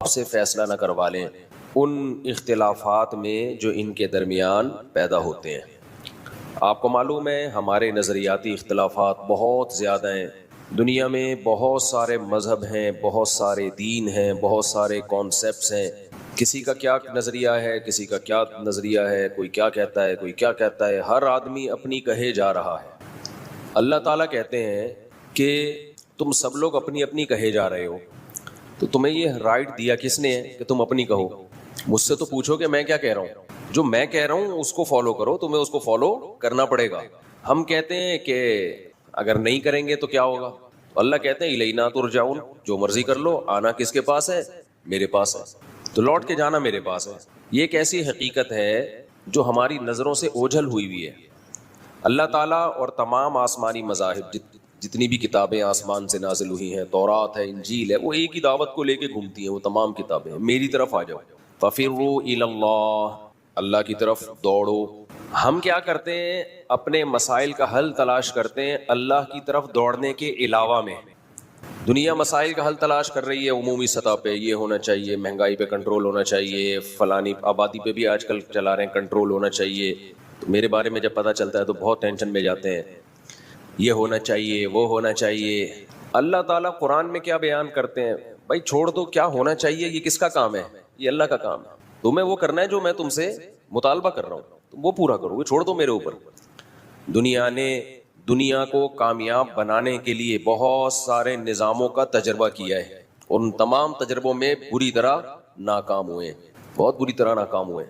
سے فیصلہ نہ کروا لیں ان اختلافات میں جو ان کے درمیان پیدا ہوتے ہیں۔ آپ کو معلوم ہے ہمارے نظریاتی اختلافات بہت زیادہ ہیں، دنیا میں بہت سارے مذہب ہیں، بہت سارے دین ہیں، بہت سارے کانسیپٹس ہیں، کسی کا کیا نظریہ ہے، کسی کا کیا نظریہ ہے، کوئی کیا کہتا ہے، کوئی کیا کہتا ہے، ہر آدمی اپنی کہے جا رہا ہے۔ اللہ تعالیٰ کہتے ہیں کہ تم سب لوگ اپنی اپنی کہے جا رہے ہو، تو تمہیں یہ رائٹ دیا کس نے ہے کہ تم اپنی کہو؟ مجھ سے تو پوچھو کہ میں کیا کہہ رہا ہوں، جو میں کہہ رہا ہوں اس کو فالو کرو، تمہیں اس کو فالو کرنا پڑے گا۔ ہم کہتے ہیں کہ اگر نہیں کریں گے تو کیا ہوگا؟ اللہ کہتے ہیں الینا ترجعون، جو مرضی کر لو، آنا کس کے پاس ہے؟ میرے پاس ہے، تو لوٹ کے جانا میرے پاس ہے۔ یہ ایک ایسی حقیقت ہے جو ہماری نظروں سے اوجھل ہوئی ہوئی ہے۔ اللہ تعالیٰ اور تمام آسمانی مذاہب، جتنی بھی کتابیں آسمان سے نازل ہوئی ہیں، تورات ہے، انجیل ہے، وہ ایک ہی دعوت کو لے کے گھومتی ہیں، وہ تمام کتابیں میری طرف آ جاؤ، فَفِرُّوا إِلَى اللَّهِ، اللہ کی طرف دوڑو۔ ہم کیا کرتے ہیں؟ اپنے مسائل کا حل تلاش کرتے ہیں اللہ کی طرف دوڑنے کے علاوہ میں۔ دنیا مسائل کا حل تلاش کر رہی ہے عمومی سطح پہ، یہ ہونا چاہیے، مہنگائی پہ کنٹرول ہونا چاہیے، فلانی آبادی پہ بھی آج کل چلا رہے ہیں کنٹرول ہونا چاہیے۔ تو میرے بارے میں جب پتہ چلتا ہے تو بہت ٹینشن میں جاتے ہیں، یہ ہونا چاہیے، وہ ہونا چاہیے۔ اللہ تعالیٰ قرآن میں کیا بیان کرتے ہیں؟ بھائی چھوڑ دو، کیا ہونا چاہیے یہ کس کا کام ہے؟ یہ اللہ کا کام ہے۔ تمہیں وہ کرنا ہے جو میں تم سے مطالبہ کر رہا ہوں، تم وہ پورا کرو، وہ چھوڑ دو میرے اوپر۔ دنیا نے دنیا کو کامیاب بنانے کے لیے بہت سارے نظاموں کا تجربہ کیا ہے، اور ان تمام تجربوں میں بری طرح ناکام ہوئے، بہت بری طرح ناکام ہوئے۔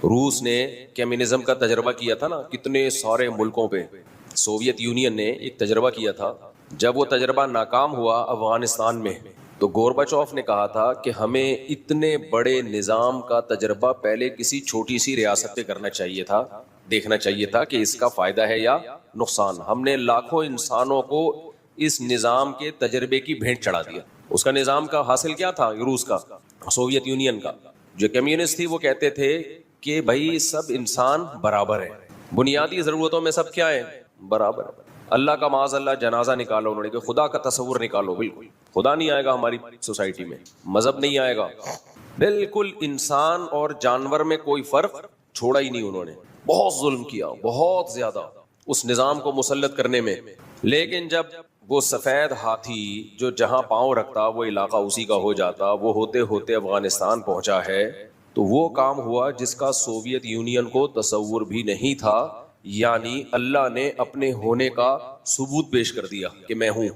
روس نے کمیونزم کا تجربہ کیا تھا نا، کتنے سارے ملکوں پہ۔ سوویت یونین نے ایک تجربہ کیا تھا، جب وہ تجربہ ناکام ہوا افغانستان میں، تو گورباچوف نے کہا تھا کہ ہمیں اتنے بڑے نظام کا تجربہ پہلے کسی چھوٹی سی ریاست پہ کرنا چاہیے تھا، دیکھنا چاہیے تھا کہ اس کا فائدہ ہے یا نقصان۔ ہم نے لاکھوں انسانوں کو اس نظام کے تجربے کی بھیٹ چڑھا دیا۔ اس کا نظام کا حاصل کیا تھا؟ روس کا، سوویت یونین کا۔ جو کمیونسٹ تھی وہ کہتے تھے کہ بھائی سب انسان برابر ہے، بنیادی ضرورتوں میں سب کیا ہے؟ برابر۔ اللہ کا معاذ اللہ جنازہ نکالو، انہوں نے کہ خدا کا تصور نکالو، بالکل خدا نہیں آئے گا ہماری سوسائٹی میں، مذہب نہیں آئے گا، بالکل انسان اور جانور میں کوئی فرق چھوڑا ہی نہیں۔ انہوں نے بہت ظلم کیا، بہت زیادہ اس نظام کو مسلط کرنے میں۔ لیکن جب وہ سفید ہاتھی جو جہاں پاؤں رکھتا وہ علاقہ اسی کا ہو جاتا، وہ ہوتے ہوتے افغانستان پہنچا ہے، تو وہ کام ہوا جس کا سوویت یونین کو تصور بھی نہیں تھا، یعنی اللہ نے اپنے ہونے کا ثبوت پیش کر دیا کہ میں ہوں۔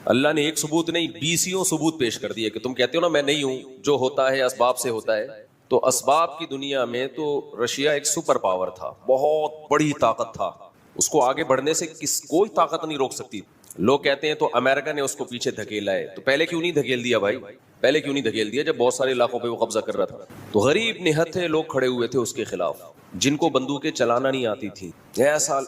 اللہ نے ایک ثبوت نہیں، بیسیوں ثبوت پیش کر دیے کہ تم کہتے ہو نا میں نہیں ہوں، جو ہوتا ہے اسباب سے ہوتا ہے۔ تو اسباب کی دنیا میں تو رشیا ایک سپر پاور تھا، بہت بڑی طاقت تھا، اس کو آگے بڑھنے سے کوئی طاقت نہیں روک سکتی۔ لوگ کہتے ہیں تو امریکہ نے اس کو پیچھے دھکیلا ہے، تو پہلے کیوں نہیں دھکیل دیا بھائی؟ پہلے کیوں نہیں دھکیل دیا جب بہت سارے علاقوں پہ وہ قبضہ کر رہا تھا؟ تو غریب نہتھے لوگ کھڑے ہوئے تھے اس کے خلاف، جن کو بندوقیں چلانا نہیں آتی تھی۔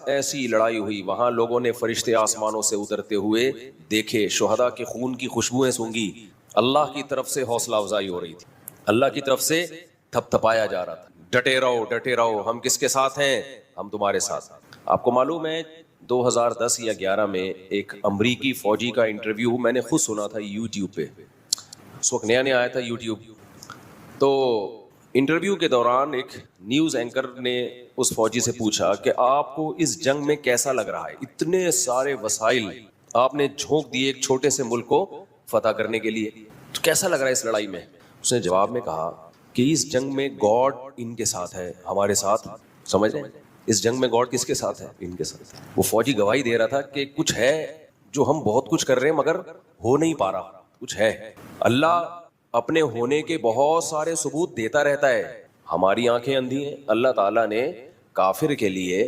ایسی لڑائی ہوئی، وہاں لوگوں نے فرشتے آسمانوں سے اترتے ہوئے دیکھے، شہداء کے خون کی خوشبوئیں سونگی، اللہ کی طرف سے حوصلہ افزائی ہو رہی تھی، اللہ کی طرف سے تھپ تھپایا جا رہا تھا، ڈٹے رہو ڈٹے رہو، ہم کس کے ساتھ ہیں؟ ہم تمہارے ساتھ۔ آپ کو معلوم ہے 2010 یا 11 میں ایک امریکی فوجی کا انٹرویو میں نے خود سنا تھا یوٹیوب پہ، اس وقت نیا نیا آیا تھا یوٹیوب۔ تو انٹرویو کے دوران ایک نیوز اینکر نے اس فوجی سے پوچھا کہ آپ کو اس جنگ میں کیسا لگ رہا ہے؟ اتنے سارے وسائل آپ نے جھونک دیے ایک چھوٹے سے ملک کو فتح کرنے کے لیے، تو کیسا لگ رہا ہے اس لڑائی میں؟ اس نے جواب میں کہا کہ اس جنگ میں گاڈ ان کے ساتھ ہے، ہمارے ساتھ۔ سمجھ رہے ہیں؟ اس جنگ میں گاڈ کس کے ساتھ ہے؟ ان کے ساتھ۔ وہ فوجی گواہی دے رہا تھا کہ کچھ ہے جو ہم بہت کچھ کر رہے ہیں مگر ہو نہیں پا رہا، کچھ ہے۔ اللہ اپنے ہونے کے بہت سارے ثبوت دیتا رہتا ہے، ہماری آنکھیں اندھی ہیں۔ اللہ تعالیٰ نے کافر کے لیے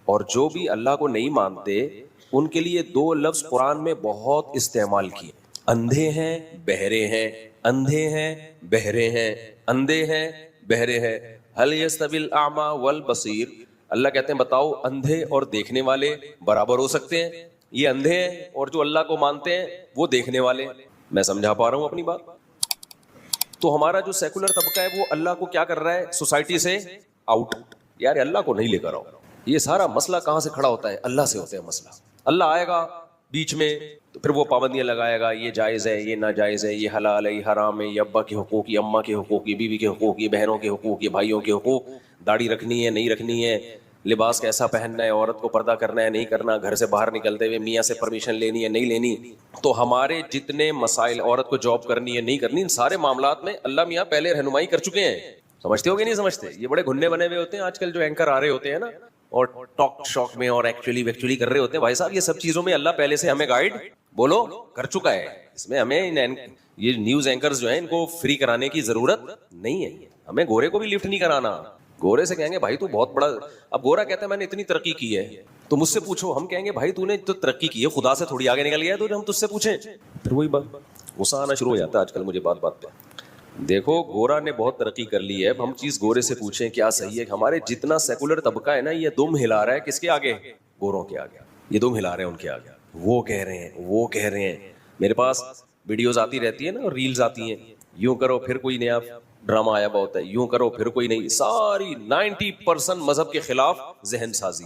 اور جو بھی اللہ کو نہیں مانتے ان کے لیے دو لفظ قرآن میں بہت استعمال کیے، اندھے ہیں بہرے ہیں، اندھے ہیں بہرے ہیں، اندھے ہیں بہرے ہیں۔ هل يستوي الاعمى والبصير، اللہ کہتے ہیں بتاؤ اندھے اور دیکھنے والے برابر ہو سکتے ہیں؟ یہ اندھے ہیں اور جو اللہ کو مانتے ہیں وہ دیکھنے والے ہیں۔ میں سمجھا پا رہا ہوں اپنی بات؟ تو ہمارا جو سیکولر طبقہ ہے وہ اللہ کو کیا کر رہا ہے؟ سوسائٹی سے آؤٹ، یار اللہ کو نہیں لے کر آؤ۔ یہ سارا مسئلہ کہاں سے کھڑا ہوتا ہے؟ اللہ سے ہوتا ہے مسئلہ۔ اللہ آئے گا بیچ میں تو تو پھر وہ پابندیاں لگائے گا، یہ جائز ہے، یہ ناجائز ہے، یہ حلال ہے، یہ حرام ہے، یہ ابا کے حقوق، یہ اماں کے حقوق، یہ بیوی کے حقوق، یہ بہنوں کے حقوق، یہ بھائیوں کے حقوق، داڑھی رکھنی ہے نہیں رکھنی ہے، لباس کیسا پہننا ہے، عورت کو پردہ کرنا ہے نہیں کرنا، گھر سے باہر نکلتے ہوئے میاں سے پرمیشن لینی ہے نہیں لینی. تو ہمارے جتنے مسائل، عورت کو جاب کرنی ہے نہیں کرنی، ان سارے معاملات میں اللہ میاں پہلے رہنمائی کر چکے ہیں. سمجھتے ہو کہ نہیں سمجھتے؟ یہ بڑے گھننے بنے ہوئے ہوتے ہیں آج کل جو اینکر آ رہے ہوتے ہیں نا، اور ٹاک شاک میں اور ایکچولی کر رہے ہوتے ہیں. بھائی صاحب یہ سب چیزوں میں اللہ پہلے سے ہمیں گائیڈ بولو کر چکا ہے. اس میں ہمیں یہ نیوز اینکرز جو ہیں ان کو فری کرانے کی ضرورت نہیں ہے. ہمیں گورے کو بھی لفٹ نہیں کرانا. گورے سے کہیں گے بھائی تو بہت بڑا، اب گورا کہتا ہے میں نے اتنی ترقی کی ہے، تو مجھ سے پوچھو. ہم کہیں گے بھائی تو نے تو ترقی کی ہے، خدا سے تھوڑی آگے نکل گیا ہے تو ہم تجھ سے پوچھیں. پھر وہی بات غصہ آنا شروع ہو جاتا ہے آج کل مجھے بات بات پہ. دیکھو گورا نے بہت ترقی کر لی ہے، اب ہم چیز گورے سے پوچھیں کیا صحیح ہے. ہمارے جتنا سیکولر طبقہ ہے نا یہ دم ہلا رہا ہے کس کے آگے؟ گوروں کے آگے. یہ دم ہلا رہے ہیں ان کے آگے. وہ کہہ رہے ہیں وہ کہہ رہے ہیں. میرے پاس ویڈیوز آتی رہتی ہیں نا اور ریلز آتی ہیں، یوں کرو پھر کوئی نیا ڈرامہ آیا ہوا ہوتا ہے، یوں کرو پھر کوئی نہیں. ساری 90% مذہب کے خلاف ذہن سازی.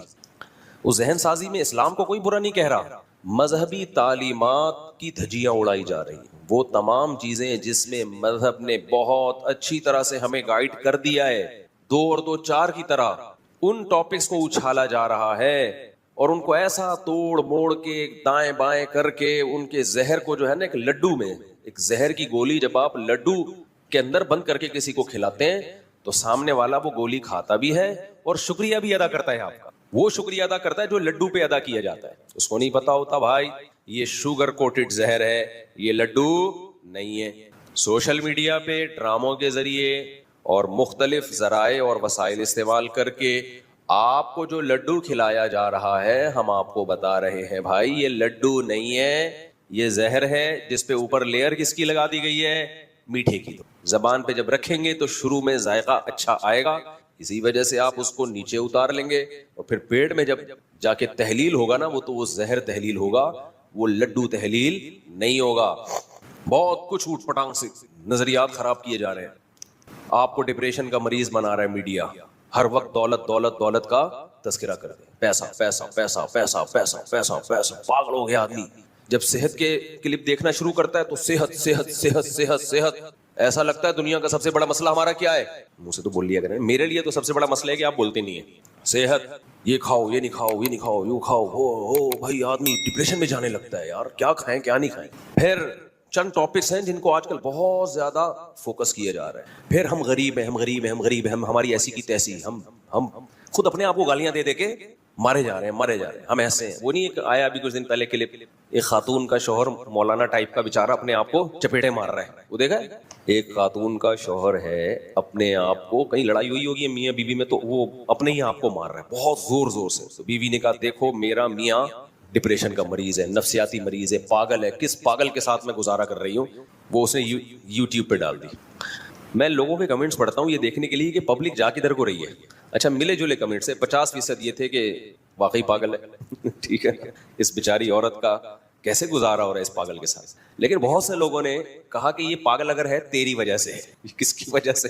اس ذہن سازی میں اسلام کو کوئی برا نہیں کہہ رہا، مذہبی تعلیمات کی دھجیاں اڑائی جا رہی ہیں. وہ تمام چیزیں جس میں مذہب نے بہت اچھی طرح سے ہمیں گائیڈ کر دیا ہے، 2 اور 2 4 کی طرح، ان ٹاپکس کو اچھالا جا رہا ہے اور ان کو ایسا توڑ موڑ کے دائیں بائیں کر کے ان کے زہر کو جو ہے نا ایک لڈو میں، ایک زہر کی گولی جب آپ لڈو کے اندر بند کر کے کسی کو کھلاتے ہیں تو سامنے والا وہ گولی کھاتا بھی ہے اور شکریہ بھی ادا کرتا ہے آپ کا. وہ شکریہ ادا کرتا ہے جو لڈو پہ ادا کیا جاتا ہے. اس کو نہیں پتا ہوتا بھائی یہ شوگر کوٹڈ زہر ہے، یہ لڈو نہیں ہے. سوشل میڈیا پہ ڈراموں کے ذریعے اور مختلف ذرائع اور وسائل استعمال کر کے آپ کو جو لڈو کھلایا جا رہا ہے، ہم آپ کو بتا رہے ہیں بھائی یہ لڈو نہیں ہے، یہ زہر ہے جس پہ اوپر لیئر کس کی لگا دی گئی ہے؟ میٹھے کی. زبان پہ جب رکھیں گے تو شروع میں ذائقہ اچھا آئے گا، اسی وجہ سے آپ اس کو نیچے اتار لیں گے اور پھر پیٹ میں جب جا کے تحلیل ہوگا نا وہ زہر تحلیل ہوگا، وہ لڈو تحلیل نہیں ہوگا. بہت کچھ اوٹ پٹانگ سے نظریات خراب کیے جا رہے ہیں. آپ کو ڈپریشن کا مریض بنا رہا ہے میڈیا، ہر وقت دولت دولت دولت کا تذکرہ کر دیں، پیسہ پیسہ پیسہ پیسہ پیسہ پیسہ پیسہ. پاگل ہو گیا آدمی. جب صحت کے کلپ دیکھنا شروع کرتا ہے تو صحت صحت صحت صحت صحت. ایسا لگتا ہے دنیا کا سب سے بڑا مسئلہ ہمارا کیا ہے؟ منہ سے تو بول لیا کریں، میرے لیے تو سب سے بڑا مسئلہ ہے کہ آپ بولتے نہیں ہیں. صحت، یہ کھاؤ یہ نہیں کھاؤ یہ نہیں کھاؤ یوں کھاؤ، ہو بھائی آدمی ڈپریشن میں جانے لگتا ہے یار، کیا کھائیں کیا نہیں کھائیں. پھر چند ٹاپکس ہیں جن کو آج کل بہت زیادہ فوکس کیا جا رہا ہے. پھر ہم غریب ہیں، ہم غریب ہیں، ہم غریب ہیں، ہماری ایسی کی تیسی. ہم خود اپنے آپ کو گالیاں دے دے کے مارے جا رہے ہیں. ہم ایسے ہیں. وہ نہیں ایک آیا ابھی کچھ دن پہلے کلپ، ایک خاتون کا شوہر مولانا ٹائپ کا بیچارہ اپنے آپ کو چپیٹے مار رہا ہے، وہ دیکھا ہے؟ ایک خاتون کا شوہر ہے اپنے آپ کو، کہیں لڑائی ہوئی ہوگی میاں بیوی میں، تو وہ اپنے ہی آپ کو مار رہا ہے بہت زور زور سے. تو بیوی نے کہا دیکھو میرا میاں ڈپریشن کا مریض ہے، نفسیاتی مریض ہے، پاگل ہے. کس پاگل کے ساتھ میں گزارا کر رہی ہوں؟ وہ اس نے یوٹیوب پہ ڈال دی. میں لوگوں کے کمنٹس پڑھتا ہوں یہ دیکھنے کے لیے کہ پبلک جا کدھر کو رہی ہے. اچھا ملے جلے کمنٹس ہے، 50% یہ تھے کہ واقعی پاگل ہے. ٹھیک ہے، اس بیچاری عورت کا کیسے گزارا ہو رہا ہے اس پاگل کے ساتھ. لیکن بہت سے لوگوں نے کہا کہ یہ پاگل اگر ہے تیری وجہ سے ہے. کس کی وجہ سے؟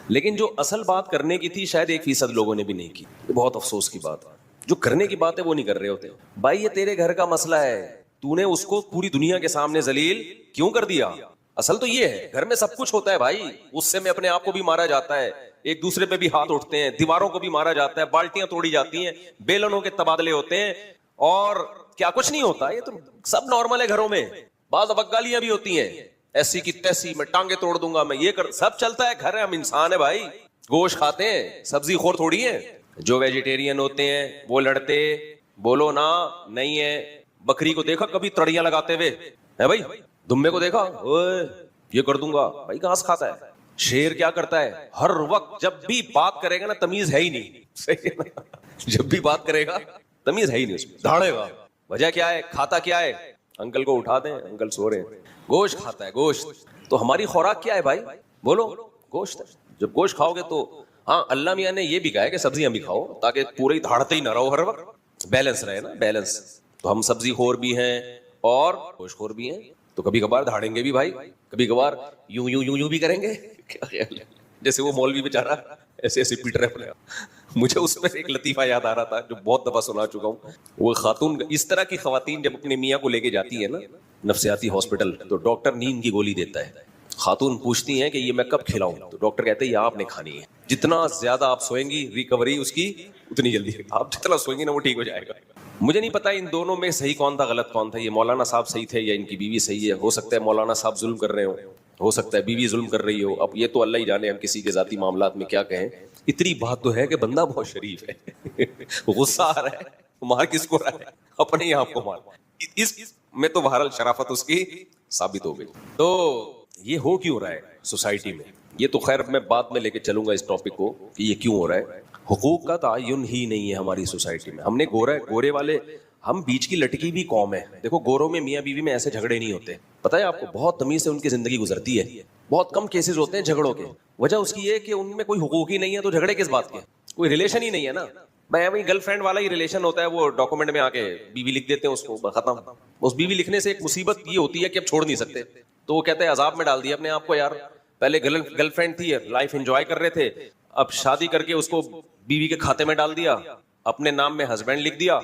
لیکن جو اصل بات کرنے کی تھی شاید 1% لوگوں نے بھی نہیں کی. یہ بہت افسوس کی بات ہے. جو کرنے کی بات ہے وہ نہیں کر رہے ہوتے. بھائی یہ تیرے گھر کا مسئلہ ہے، تو نے اس کو پوری دنیا کے سامنے ذلیل کیوں کر دیا؟ اصل تو یہ ہے گھر میں سب کچھ ہوتا ہے بھائی. غصے میں اپنے آپ کو بھی مارا جاتا ہے، ایک دوسرے پہ بھی ہاتھ اٹھتے ہیں، دیواروں کو بھی مارا جاتا ہے، بالٹیاں توڑی جاتی ہیں، بیلنوں کے تبادلے ہوتے ہیں، اور کیا کچھ نہیں ہوتا. یہ تو سب نارمل ہے گھروں میں. بعض گالیاں بھی ہوتی ہیں، ایسی کی تیسی، میں ٹانگیں توڑ دوں گا، میں یہ کر، سب چلتا ہے. گھر ہے، ہم انسان ہے بھائی، گوشت کھاتے ہیں، سبزی خور تھوڑی ہے. جو ویجیٹیرین ہوتے ہیں وہ لڑتے، بولو نا نہیں ہے. بکری کو دیکھا کبھی تڑیاں لگاتے ہوئے ہے بھائی؟ دمبے کو دیکھا اوئے یہ کر دوں گا، بھائی گھاس کھاتا ہے. شیر کیا کرتا ہے؟ ہر وقت جب بھی بات کرے گا نا تمیز ہے ہی نہیں. جب بھی بات کرے گا تمیز ہے ہی نہیں، اس میں دھاڑے گا. وجہ کیا ہے؟ کھاتا کیا ہے؟ انکل کو اٹھا دیں، انکل سو رہے ہیں. گوشت کھاتا ہے، گوشت. تو ہماری خوراک کیا ہے بھائی؟ بولو گوشت. جب گوشت کھاؤ گے تو ہاں اللہ میاں نے یہ بھی کہا ہے کہ سبزیاں بھی کھاؤ تاکہ پورے دھاڑتے ہی نہ رہو، ہر وقت بیلنس رہے نا، بیلنس. تو ہم سبزی خور بھی ہیں اور گوشت خور بھی ہیں، تو کبھی کبھار دھاڑیں گے بھی بھائی، کبھی کبھار یوں یوں یوں یوں بھی کریں گے. کیا خیال ہے؟ جیسے وہ مولوی بیچارہ ایسے ایسے پیٹ رہے اپنے آپ. مجھے اس پر ایک لطیفہ یاد آ رہا تھا جو بہت دفعہ سنا چکا ہوں. وہ خاتون, اس طرح کی خواتین جب اپنے میاں کو لے کے جاتی ہیں نا نفسیاتی ہاسپٹل, تو ڈاکٹر نیند کی گولی دیتا ہے. خاتون پوچھتی ہیں کہ یہ میں کب کھلاؤں, تو ڈاکٹر کہتے ہیں یہ آپ نے کھانی ہے. جتنا زیادہ آپ سوئیں گی ریکوری اس کی اتنی جلدی, آپ جتنا سوئیں گی نا وہ ٹھیک ہو جائے گا. مجھے نہیں پتا ان دونوں میں صحیح کون تھا غلط کون تھا, یہ مولانا صاحب صحیح تھے یا ان کی بیوی صحیح ہے. ہو سکتا ہے مولانا صاحب ظلم کر رہے ہو سکتا ہے بیوی ظلم کر رہی ہو. اب یہ تو اللہ ہی جانے, ہم کسی کے ذاتی معاملات میں کیا کہیں. اتنی بات تو ہے کہ بندہ بہت شریف ہے. غصہ آ رہا ہے, مار کس کو رہا ہے, اپنے ہی آپ کو مار. اس میں تو بہرحال شرافت اس کی ثابت ہو گئی. تو یہ ہو کیوں رہا ہے سوسائٹی میں, یہ تو خیر میں بعد میں لے کے چلوں گا اس ٹاپک کو کہ یہ کیوں ہو رہا ہے. حقوق کا تعین ہی نہیں ہے ہماری سوسائٹی میں. ہم نے گورے والے, ہم بیچ کی لٹکی بھی قوم ہے. دیکھو گوروں میں میاں بیوی میں ایسے جھگڑے نہیں ہوتے, پتہ ہے آپ کو, بہت تمیز سے ان کی زندگی گزرتی ہے. بہت کم کیسز ہوتے ہیں جھگڑوں کے. وجہ اس کی یہ کہ ان میں کوئی حقوق ہی نہیں ہے, تو جھگڑے کس بات کے, کوئی ریلیشن ہی نہیں ہے نا. میں وہی گرل فرینڈ والا ہی ریلیشن ہوتا ہے, وہ ڈاکومنٹ میں آ کے بیوی لکھ دیتے ہیں اس کو, ختم. اس بیوی لکھنے سے ایک مصیبت یہ ہوتی ہے کہ اب چھوڑ نہیں سکتے, تو وہ کہتے ہیں عذاب میں ڈال دیا اپنے آپ کو. یار پہلے گرل فرینڈ تھی, لائف انجوائے کر رہے تھے, اب شادی کر کے اس کو بیوی کے کھاتے میں ڈال دیا, اپنے نام میں ہسبینڈ لکھ دیا.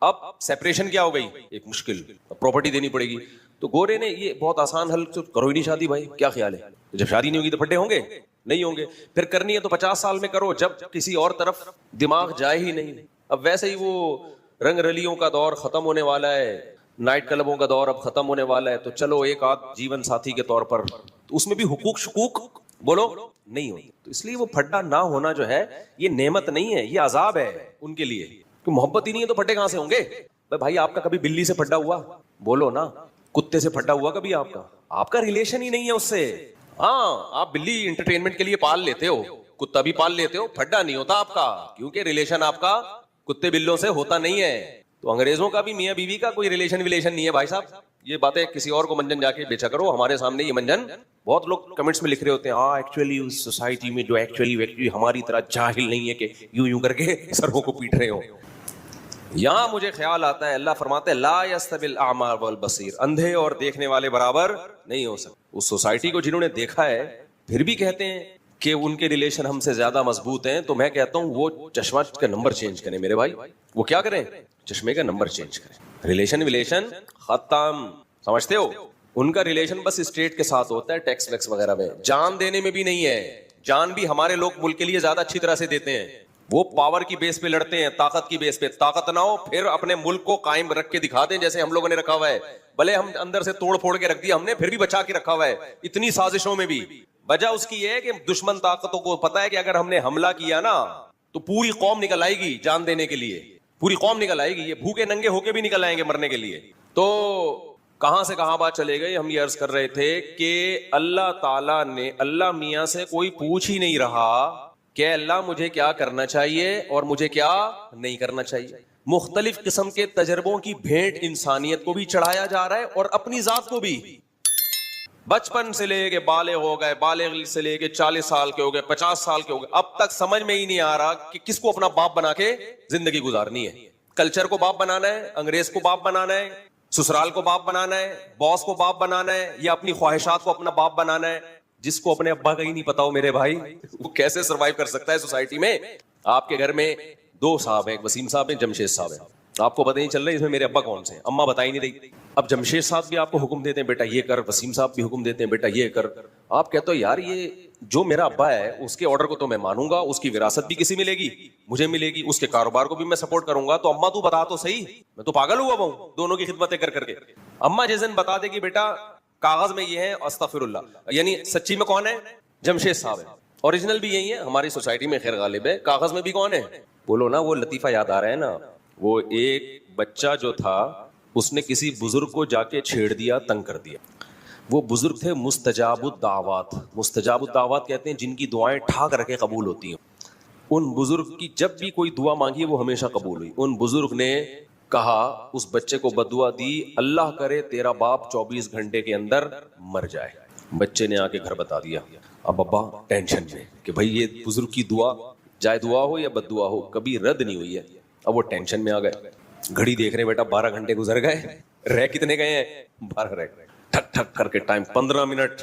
اب سیپریشن کیا ہو گئی, ایک مشکل, پراپرٹی دینی پڑے گی. تو گورے نے یہ بہت آسان حل, کرو ہی نہیں شادی بھائی, کیا خیال ہے, جب شادی نہیں ہوگی تو پھڈے ہوں گے, نہیں ہوں گے. پھر کرنی ہے تو 50 سال میں کرو, جب کسی اور طرف دماغ جائے ہی نہیں. اب ویسے ہی وہ رنگ رلیوں کا دور ختم ہونے والا ہے, نائٹ کلبوں کا دور اب ختم ہونے والا ہے, تو چلو ایک آدھ جیون ساتھی کے طور پر, تو اس میں بھی حقوق شکوک بولو نہیں ہوتی. تو اس لیے وہ پھڈا نہ ہونا جو ہے یہ نعمت نہیں ہے, یہ عذاب ہے ان کے لیے. کہ محبت ہی نہیں ہے تو پھڈے کہاں سے ہوں گے. بھائی آپ کا کبھی بلی سے پھڈا ہوا, بولو نا. کتے سے پھڈا ہوا کبھی آپ کا ریلیشن ہی نہیں ہے اس سے. ہاں آپ بلی انٹرٹینمنٹ کے لیے پال لیتے ہو, کتا بھی پال لیتے ہو, پھڈا نہیں ہوتا آپ کا, کیونکہ ریلیشن آپ کا کتے بلوں سے ہوتا نہیں ہے. تو انگریزوں کا بھی میاں بیوی کا کوئی ریلیشن نہیں ہے بھائی صاحب. یہ باتیں کسی اور کو منجن جا کے بیچا کرو, ہمارے سامنے یہ منجن بہت لوگ کمنٹس میں لکھ رہے ہوتے ہیں, ہاں ایکچولی اس سوسائٹی میں جو ایکچولی ہماری طرح جاہل نہیں ہے کہ یوں کر کے سروں کو پیٹ رہے ہو. یہاں مجھے خیال آتا ہے, اللہ فرماتے ہیں لا یستوی الاعمی والبصیر, اندھے اور دیکھنے والے برابر نہیں ہو سکتے. اس سوسائٹی کو جنہوں نے دیکھا ہے پھر بھی کہتے ہیں کہ ان کے ریلیشن ہم سے زیادہ مضبوط ہیں, تو میں کہتا ہوں وہ چشمہ کا نمبر چینج کریں میرے بھائی. وہ کیا کریں, چشمے کا نمبر چینج کریں. ریلیشن ختم, سمجھتے ہو. ان کا ریلیشن بس اسٹیٹ کے ساتھ ہوتا ہے, ٹیکس ویکس وغیرہ میں, جان دینے میں بھی نہیں ہے. جان بھی ہمارے لوگ ملک کے لیے زیادہ اچھی طرح سے دیتے ہیں. وہ پاور کی بیس پہ لڑتے ہیں, طاقت کی بیس پہ. طاقت نہ ہو پھر اپنے ملک کو قائم رکھ کے دکھا دیں جیسے ہم لوگوں نے رکھا ہوا ہے. بھلے ہم اندر سے توڑ پھوڑ کے رکھ دیا ہم نے, پھر بھی بچا کے رکھا ہوا ہے اتنی سازشوں میں بھی. وجہ اس کی یہ ہے کہ دشمن طاقتوں کو پتا ہے کہ اگر ہم نے حملہ کیا نا تو پوری قوم نکل آئے گی جان دینے کے لیے, پوری قوم نکل آئے گی. یہ بھوکے ننگے ہو کے بھی نکل آئیں گے مرنے کے لیے. تو کہاں سے کہاں بات چلے گئی. ہم یہ عرض کر رہے تھے کہ اللہ تعالیٰ نے, اللہ میاں سے کوئی پوچھ ہی نہیں رہا کہ اللہ مجھے کیا کرنا چاہیے اور مجھے کیا نہیں کرنا چاہیے. مختلف قسم کے تجربوں کی بھیٹ انسانیت کو بھی چڑھایا جا رہا ہے اور اپنی ذات کو بھی. بچپن سے لے کے بالغ ہو گئے, بالغ سے لے کے 40 سال کے ہو گئے, 50 سال کے ہو گئے, اب تک سمجھ میں ہی نہیں آ رہا کہ کس کو اپنا باپ بنا کے زندگی گزارنی ہے. کلچر کو باپ بنانا ہے, انگریز کو باپ بنانا ہے, سسرال کو باپ بنانا ہے, باس کو باپ بنانا ہے, یا اپنی خواہشات کو اپنا باپ بنانا ہے. جس کو اپنے ابا کا ہی نہیں پتا ہو میرے بھائی, وہ کیسے سروائیو کر سکتا ہے سوسائٹی میں. آپ کے گھر میں 2 صاحب ہیں, ایک وسیم صاحب ہیں, جمشید صاحب ہیں. آپ کو پتہ نہیں چل رہا ہے اس میں میرے ابا کون سے ہیں, اماں بتا ہی نہیں رہی. اب جمشید صاحب بھی آپ کو حکم دیتے ہیں بیٹا یہ کر, وسیم صاحب بھی حکم دیتے ہیں بیٹا یہ کر. آپ کہتے ہو یار یہ جو میرا ابا ہے اس کے آرڈر کو تو میں مانوں گا, اس کی وراثت بھی کسی ملے گی, مجھے ملے گی, اس کے کاروبار کو بھی میں سپورٹ کروں گا. تو اماں تو بتا تو صحیح, میں تو پاگل ہوا ہوں دونوں کی خدمتیں کر کر کے. اماں جس دن بتا دے گی بیٹا کاغذ میں یہ ہے, استغفر اللہ, یعنی سچی میں کون ہے, جمشید صاحب ہے. اوریجنل بھی یہی ہے ہماری سوسائٹی میں, خیر غالب ہے. کاغذ میں بھی کون ہے, بولو نا. وہ لطیفہ یاد آ رہا ہے نا, وہ ایک بچہ جو تھا اس نے کسی بزرگ کو جا کے چھیڑ دیا, تنگ کر دیا. وہ بزرگ تھے مستجاب الدعوات. مستجاب الدعوات کہتے ہیں جن کی دعائیں ٹھاک رکھے قبول ہوتی ہیں. ان بزرگ کی جب بھی کوئی دعا مانگی وہ ہمیشہ قبول ہوئی. ان بزرگ نے کہا, اس بچے کو بددعا دی, اللہ کرے تیرا باپ 24 گھنٹے کے اندر مر جائے. بچے نے آ کے گھر بتا دیا. اب ابا ٹینشن میں کہ بھائی یہ بزرگ کی دعا, چاہے دعا ہو یا بد دعا ہو, کبھی رد نہیں ہوئی ہے. اب وہ ٹینشن میں آ گئے. گھڑی دیکھ رہے بیٹا 12 گھنٹے گزر گئے, رہ کتنے گئے ہیں, 12 رہ گئے. ٹھک ٹھک کر کے ٹائم 15 منٹ,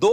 2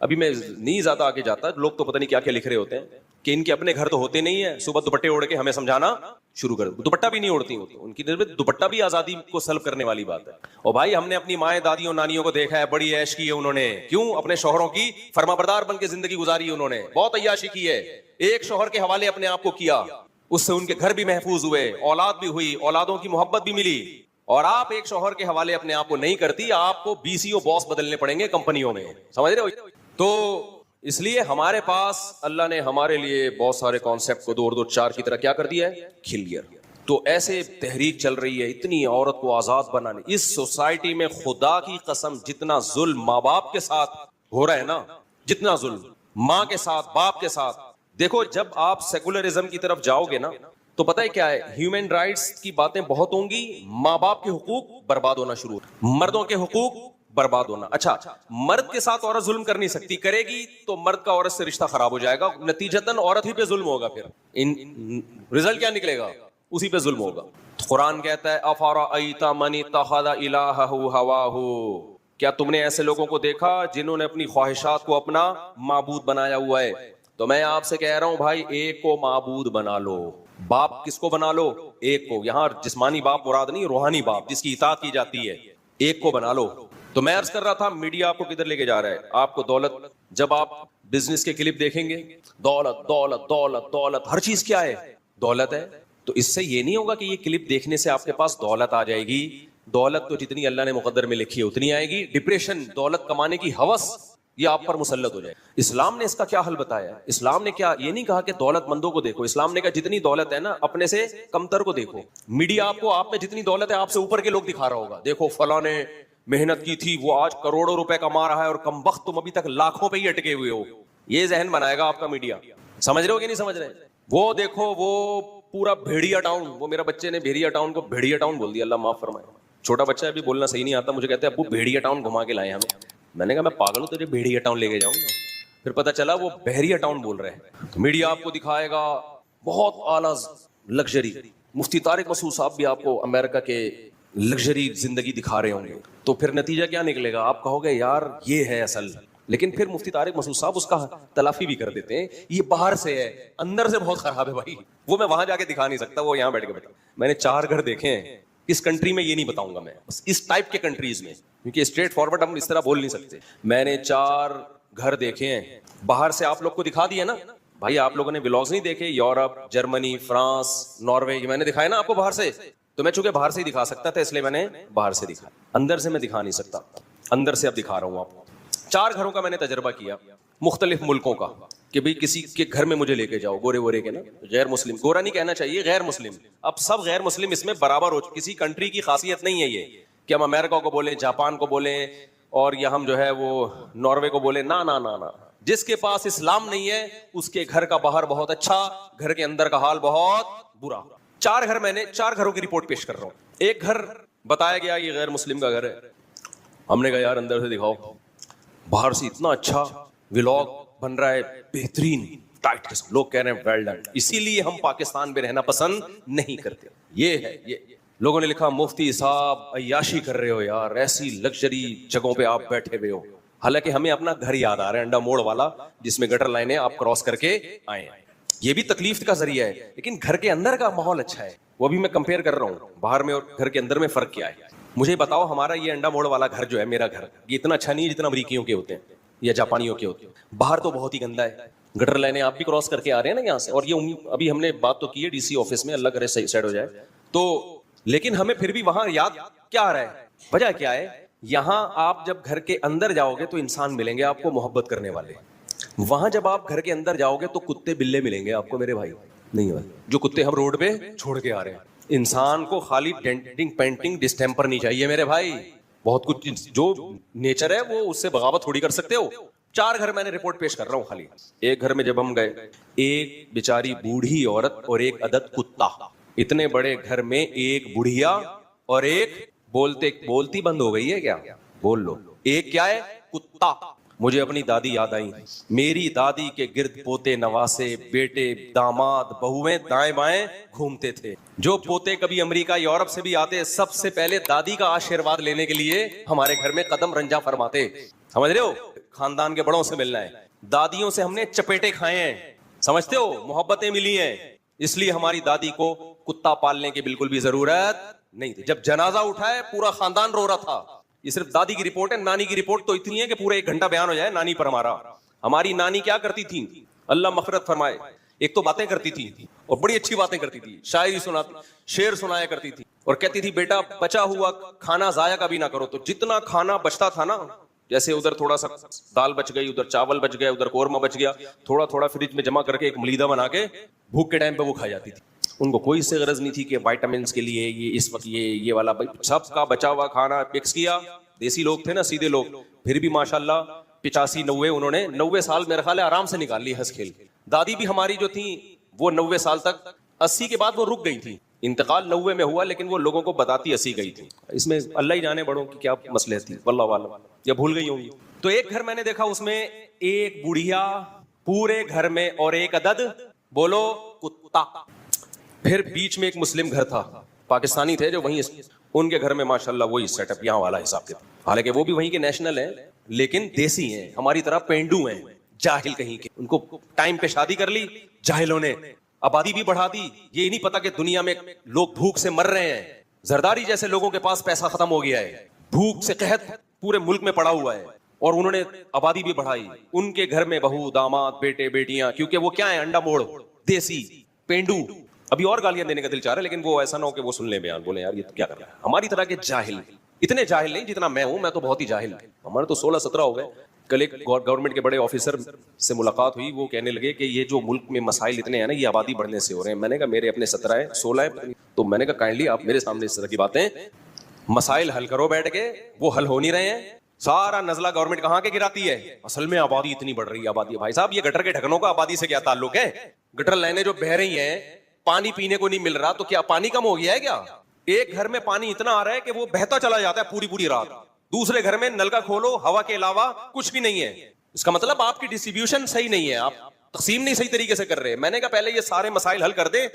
ابھی میں نہیں زیادہ آگے جاتا, لوگ تو پتہ نہیں کیا کیا لکھ رہے ہوتے ہیں کہ ان کے اپنے گھر تو ہوتے نہیں ہیں, صبح دوپٹے اوڑھ کے ہمیں سمجھانا شروع کر, دوپٹہ بھی نہیں اوڑھتی ہوتی ان کی نظر میں, دوپٹہ بھی آزادی کو سلب کرنے والی بات ہے. اور بھائی ہم نے اپنی مائیں دادیوں نانیوں کو دیکھا ہے, بڑی عیش کی ہے انہوں نے, کیوں؟ اپنے شوہروں کی فرما بردار بن کے زندگی گزاری انہوں نے, بہت عیاشی کی ہے, ایک شوہر کے حوالے اپنے آپ کو کیا, اس سے ان کے گھر بھی محفوظ ہوئے, اولاد بھی ہوئی, اولادوں کی محبت بھی ملی. اور آپ ایک شوہر کے حوالے اپنے آپ کو نہیں کرتی, آپ کو BCO باس بدلنے پڑیں گے کمپنیوں میں, سمجھ رہے ہو؟ تو اس لیے ہمارے پاس اللہ نے ہمارے لیے بہت سارے کانسیپٹ کو 2 اور 2 4 کی طرح کیا کر دیا ہے, کلیئر. تو ایسے تحریک چل رہی ہے اتنی عورت کو آزاد بنانے. اس سوسائٹی میں خدا کی قسم جتنا ظلم ماں باپ کے ساتھ ہو رہا ہے نا, جتنا ظلم ماں کے ساتھ باپ کے ساتھ, دیکھو جب آپ سیکولرزم کی طرف جاؤ گے نا تو پتہ ہے کیا ہے, ہیومن رائٹس کی باتیں بہت ہوں گی, ماں باپ کے حقوق برباد ہونا شروع, مردوں کے حقوق برباد ہونا. اچھا مرد کے ساتھ عورت ظلم کر نہیں سکتی, کرے گی تو مرد کا عورت سے رشتہ خراب ہو جائے گا, نتیجتاً عورت ہی پہ ظلم ہوگا, پھر رزلٹ کیا نکلے گا, اسی پہ ظلم ہوگا. قرآن کہتا ہے افرأیت من اتخذ الہہ ہواہ, کیا تم نے ایسے لوگوں کو دیکھا جنہوں نے اپنی خواہشات کو اپنا معبود بنایا ہوا ہے؟ تو میں آپ سے کہہ رہا ہوں بھائی ایک کو معبود بنا لو. باپ کس کو بنا لو؟ ایک کو. یہاں جسمانی باپ مراد نہیں, روحانی باپ جس کی اطاعت کی جاتی ہے, ایک کو بنا لو. تو میں عرض کر رہا تھا میڈیا آپ کو کدھر لے کے جا رہا ہے, آپ کو دولت, جب آپ بزنس کے کلپ دیکھیں گے دولت دولت دولت دولت, ہر چیز کیا ہے, دولت ہے. تو اس سے یہ نہیں ہوگا کہ یہ کلپ دیکھنے سے آپ کے پاس دولت آ جائے گی, دولت تو جتنی اللہ نے مقدر میں لکھی ہے اتنی آئے گی. ڈپریشن, دولت کمانے کی ہوس, یہ آپ پر مسلط ہو جائے. اسلام نے اس کا کیا حل بتایا ہے؟ اسلام نے کیا یہ نہیں کہا کہ دولت مندوں کو دیکھو, اسلام نے کہا جتنی دولت ہے نا اپنے سے کمتر کو دیکھو. میڈیا آپ کو آپ میں جتنی دولت ہے آپ سے اوپر کے لوگ دکھا رہا ہوگا, دیکھو فلاں نے محنت کی تھی وہ آج کروڑوں روپے کما رہا ہے اور کم وقت تم ابھی تک لاکھوں پہ ہی اٹکے ہوئے ہو. یہ ذہن بنائے گا آپ کا میڈیا. سمجھ رہے ہو کہ نہیں سمجھ رہے؟ وہ دیکھو وہ پورا بھیڑیا ٹاؤن, وہ میرا بچے نے بھیڑیا ٹاؤن کو بھیڑیا ٹاؤن بول دیا, اللہ معاف فرمائے. چھوٹا بچہ ابھی بولنا صحیح نہیں آتا, مجھے کہتے ہیں ابو بھیڑیا ٹاؤن گھما کے لائے ہمیں. میں نے کہا میں پاگل ہوں تجھے بھیڑیا ٹاؤن لے کے جاؤں گا؟ پھر پتا چلا وہ بحریہ ٹاؤن بول رہے ہیں. میڈیا آپ کو دکھائے گا بہت اعلیٰ لگژری, مفتی طارق مسعود صاحب بھی آپ کو امریکہ کے لگژری زندگی دکھا رہے ہوں گے. تو پھر نتیجہ کیا نکلے گا, آپ کہو گے یار یہ ہے اصل, لیکن پھر مفتی طارق مسعود صاحب اس کا تلافی بھی کر دیتے ہیں, یہ باہر سے ہے اندر سے بہت خراب ہے بھائی, وہ میں وہاں جا کے دکھا نہیں سکتا, وہ یہاں بیٹھ کے بیٹھا. میں نے 4 گھر دیکھے ہیں, اس کنٹری میں یہ نہیں بتاؤں گا میں, اس ٹائپ کے کنٹریز میں, کیونکہ اسٹریٹ فارورڈ ہم اس طرح بول نہیں سکتے. میں نے 4 گھر دیکھے ہیں باہر سے, آپ لوگ کو دکھا دیا نا بھائی. آپ لوگوں نے ولاگز نہیں دیکھے یورپ, جرمنی, فرانس, ناروے, میں نے دکھایا نا آپ کو باہر سے. تو میں چونکہ باہر سے ہی دکھا سکتا تھا اس لیے میں نے باہر سے دکھایا, اندر سے میں دکھا نہیں سکتا. اندر سے اب دکھا رہا ہوں آپ کو. 4 گھروں کا میں نے تجربہ کیا, مختلف ملکوں کا, کہ بھئی کسی کے گھر میں مجھے لے کے جاؤ, گورے وورے کے نا, غیر مسلم, گورا نہیں کہنا چاہیے, غیر مسلم. اب سب غیر مسلم اس میں برابر ہو, کسی کنٹری کی خاصیت نہیں ہے یہ کہ ہم امریکہ کو بولیں, جاپان کو بولیں, اور یا ہم جو ہے وہ ناروے کو بولیں. نا نا نا نا, جس کے پاس اسلام نہیں ہے اس کے گھر کا باہر بہت اچھا, گھر کے اندر کا حال بہت برا. 4 گھر, میں نے 4 گھروں کی رپورٹ پیش کر رہا ہوں. ایک گھر بتایا گیا یہ غیر مسلم کا گھر ہے, ہم نے کہا یار اندر سے دکھاؤ. باہر سے اتنا اچھا ولاگ بن رہا ہے, بہترین ٹائٹ قسم, لوگ کہہ رہے ہیں ویل ڈن, اسی لیے ہم پاکستان میں رہنا پسند نہیں کرتے. یہ ہے, یہ لوگوں نے لکھا مفتی صاحب عیاشی کر رہے ہو یار, ایسی لگژری جگہوں پہ آپ بیٹھے ہوئے ہو. حالانکہ ہمیں اپنا گھر یاد آ رہا ہے, انڈا موڑ والا, جس میں گٹر لائنیں آپ کراس کر کے آئے. یہ بھی تکلیف کا ذریعہ ہے, لیکن گھر کے اندر کا ماحول اچھا ہے. وہ بھی میں کمپیئر کر رہا ہوں باہر میں اور گھر کے اندر میں فرق کیا ہے. مجھے بتاؤ ہمارا یہ انڈا موڑ والا گھر جو ہے, میرا گھر, یہ اتنا اچھا نہیں ہے جتنا امریکیوں کے ہوتے ہیں یا جاپانیوں کے ہوتے ہیں. باہر تو بہت ہی گندا ہے, گٹر لائنیں آپ بھی کراس کر کے آ رہے ہیں نا یہاں سے, اور یہ ابھی ہم نے بات تو کی ہے DC آفس میں, اللہ کرے صحیح سیٹ ہو جائے تو, لیکن ہمیں پھر بھی وہاں یاد کیا آ رہا ہے, وجہ کیا ہے. یہاں آپ جب گھر کے اندر جاؤ گے تو انسان ملیں گے آپ کو محبت کرنے والے, وہاں جب آپ گھر کے اندر جاؤ گے تو کتے بلے ملیں گے آپ کو میرے بھائی. نہیں بھائی, جو کتے ہم روڈ پہ چھوڑ کے آ رہے ہیں. انسان کو خالی ڈینٹنگ پینٹنگ ڈسٹیمپر نہیں چاہیے میرے بھائی, بہت کچھ جو نیچر ہے وہ اس سے بغاوت تھوڑی کر سکتے ہو. 4 گھر میں نے رپورٹ پیش کر رہا ہوں خالی. ایک گھر میں جب ہم گئے, ایک بیچاری بوڑھی عورت اور ایک عدد کتا. اتنے بڑے گھر میں ایک بڑھیا اور ایک بولتی بند ہو گئی ہے کیا, بول لو, ایک کیا ہے, کتا. مجھے اپنی دادی یاد آئی. میری دادی کے گرد پوتے نواسے بیٹے داماد بہویں دائیں بائیں گھومتے تھے. جو پوتے کبھی امریکہ یورپ سے بھی آتے سب سے پہلے دادی کا آشیرواد لینے کے لیے ہمارے گھر میں قدم رنجا فرماتے. سمجھ رہے ہو, خاندان کے بڑوں سے ملنا ہے. دادیوں سے ہم نے چپیٹے کھائے ہیں, سمجھتے ہو, محبتیں ملی ہیں. اس لیے ہماری دادی کو کتا پالنے کی بالکل بھی ضرورت نہیں تھی. جب جنازہ اٹھائے پورا خاندان رو رہا تھا. یہ صرف دادی کی رپورٹ ہے, نانی کی رپورٹ تو اتنی ہے کہ پورا 1 گھنٹہ بیان ہو جائے نانی پر ہمارا. ہماری نانی کیا کرتی تھی, اللہ مغفرت فرمائے, ایک تو باتیں کرتی تھی اور بڑی اچھی باتیں کرتی تھی, شاعری سناتی, شعر سنایا کرتی تھی اور کہتی تھی بیٹا بچا ہوا کھانا ضائع کبھی نہ کرو. تو جتنا کھانا بچتا تھا نا, جیسے ادھر تھوڑا سا دال بچ گئی, ادھر چاول بچ گیا, ادھر قورمہ بچ گیا, تھوڑا تھوڑا فریج میں جمع کر کے ایک ملیدہ بنا کے بھوک کے ٹائم پہ وہ کھا جاتی تھی. ان کو کوئی سے غرض نہیں تھی کہ وائٹامنس کے لیے یہ اس وقت یہ والا, سب کا بچا ہوا کھانا مکس کیا. دیسی لوگ تھے نا, سیدھے لوگ, پھر بھی ماشاءاللہ 85-90 انہوں نے 90 سال میرے خیال ہے آرام سے نکال لی ہنس کھیل. دادی بھی ہماری جو تھی وہ 90 سال تک, 80 کے بعد وہ رک گئی تھی. انتقال 90 میں ہوا لیکن وہ لوگوں کو بتاتی 80 گئی تھی. اس میں اللہ ہی جانے بڑوں کی کیا مسئلہ تھی, واللہ عالم, یا بھول گئی ہوں گی. تو ایک گھر میں نے دیکھا, اس میں ایک بڑھیا پورے گھر میں اور ایک عدد بولو کتا. پھر بیچ میں ایک مسلم گھر تھا, پاکستانی تھے جو وہیں, ان کے گھر میں ماشاءاللہ وہی سیٹ اپ یہاں والا حساب کے تھا. حالانکہ وہ بھی وہیں کے نیشنل ہیں لیکن دیسی ہیں, ہماری طرح پینڈو ہیں, جاہل کہیں کے. ان کو ٹائم پہ شادی کر لی جاہلوں نے, آبادی بھی بڑھا دی. یہ نہیں پتا کہ دنیا میں لوگ بھوک سے مر رہے ہیں. زرداری جیسے لوگوں کے پاس پیسہ ختم ہو گیا ہے, بھوک سے قحط پورے ملک میں پڑا ہوا ہے, اور انہوں نے آبادی بھی بڑھائی. ان کے گھر میں بہو داماد بیٹے بیٹیاں, کیونکہ وہ کیا ہے, انڈا موڑ, دیسی, پینڈو. ابھی اور گالیاں دینے کا دل چاہ رہا ہے لیکن وہ ایسا نہ ہو کہ وہ سن لیں بیان, بولے یار یہ کیا کر رہا ہے. ہماری طرح کے جاہل, اتنے جاہل نہیں جتنا میں ہوں, میں تو بہت ہی جاہل. ہمارے تو 16-17 ہو گئے. کل ایک گورنمنٹ کے بڑے آفیسر سے ملاقات ہوئی, وہ کہنے لگے کہ یہ جو ملک میں مسائل اتنے ہیں نا, یہ آبادی بڑھنے سے ہو رہے ہیں. میں نے کہا میرے اپنے 17 ہیں 16 ہیں, تو میں نے کہا کائنڈلی آپ میرے سامنے اس طرح کی باتیں, مسائل حل کرو بیٹھ کے, وہ حل ہو نہیں رہے ہیں. سارا نزلہ گورنمنٹ کہاں کے گراتی ہے, اصل میں آبادی اتنی بڑھ رہی ہے. آبادی, بھائی صاحب یہ گٹر کے ڈھکنوں کا آبادی سے کیا تعلق ہے؟ گٹر لائنیں جو بہ رہی ہیں, پانی پینے کو نہیں مل رہا, تو کیا پانی کم ہو گیا ہے کیا؟ ایک گھر میں پانی اتنا آ رہا ہے کہ وہ بہتا چلا جاتا ہے پوری پوری رات. دوسرے گھر میں نل کا کھولو, ہوا کے علاوہ کچھ بھی نہیں ہے. اس کا مطلب آپ کی ڈسٹریبیوشن صحیح نہیں ہے, آپ تقسیم نہیں صحیح طریقے سے کر رہے. میں نے کہا پہلے یہ سارے مسائل حل کر دیں,